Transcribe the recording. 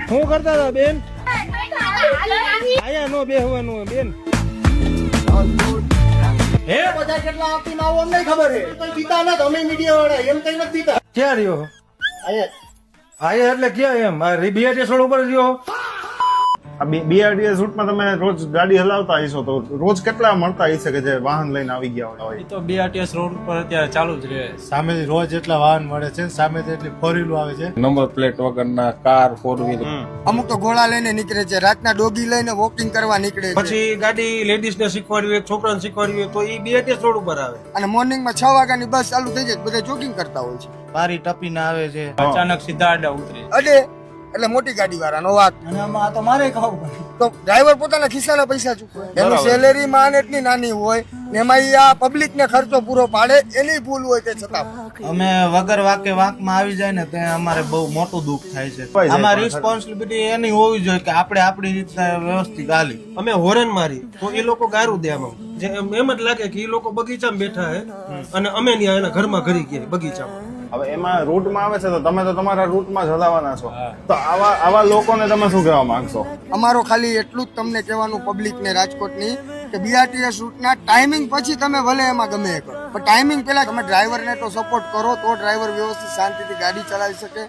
શું કરતા હતા બેન? આયા નો બેહવાનું બેન. હે બધા કેટલા આપીને આવો અમને ખબર છે. કોઈ પીતા ના તમે મીડિયા વાળા એમ કઈ નથી પીતા. ક્યાં રહ્યો? આયા એટલે ક્યાં એમ? આ બીઆરટીએસ રોડ ઉપર રહ્યો? આ બીઆરટીએસ રૂટમાં તમે રોજ ગાડી હલાવતા હશો તો રોજ કેટલા મળતા હશે કે જે વાહન લઈને આવી ગયા હોય? તો બીઆરટીએસ રોડ ઉપર અત્યારે ચાલુ જ રહે. સામેથી રોજ એટલા વાહન મળે છે, સામેથી એટલી ફોર વ્હીલ આવે છે. નંબર પ્લેટ વગરના કાર, ફોર વ્હીલ. અમુક તો ઘોડા લઈને નીકળે છે, રાતના ડોગી લઈને વોકિંગ કરવા નીકળે છે. પછી ગાડી લેડીઝ ને શીખવાડવી હોય, છોકરાને શીખવાડવી હોય તો એ બીઆરટીએસ રોડ ઉપર આવે. અને મોર્નિંગમાં 6 વાગ્યાની બસ ચાલુ થઈ જાય, બધા જોગિંગ કરતા હોય છે. બારી ટપીને આવે છે, અચાનક સીધા આડા ઉતરે. અડે એટલે મોટી ગાડી વાળાનો વાત. અને આમાં તો મારે ખાવું પડે. તો ડ્રાઈવર પોતાના ખિસ્સાના પૈસા ચૂકવે. એની સેલેરી માં એટલી નાની હોય ને એમાં ઈ આ પબ્લિક ને ખર્ચો પૂરો પાડે, એની ભૂલ હોય તે છતાં અમે વગર વાકે વાંકમાં આવી જાય ને તો અમારે બહુ મોટું દુઃખ થાય છે. આમાં રિસ્પોન્સિબિલિટી એની હોવી જોઈએ કે આપણે આપણી રીતના વ્યવસ્થિત હાલી. અમે હોરન મારી તો એ લોકો ગારું દે આમાં. જે એમ જ લાગે કે એ લોકો બગીચામાં બેઠા હે અને અમે ત્યાં એના ઘરમાં ઘરી ગયા બગીચામાં. હવે એમાં રૂટમાં આવે છે તો તમે તો તમારા રૂટમાં જ હલાવવાના છો, તો આવા લોકોને તમે શું કહેવા માંગશો? અમારો ખાલી એટલું જ તમને કહેવાનું પબ્લિક ને રાજકોટની કે બીઆરટીએસ રૂટના ટાઈમિંગ પછી તમે ભલે એમાં ગમે એ કરો, પણ ટાઈમિંગ પહેલા તમે ડ્રાઈવરને તો સપોર્ટ કરો તો ડ્રાઈવર વ્યવસ્થિત શાંતિથી ગાડી ચલાવી શકે.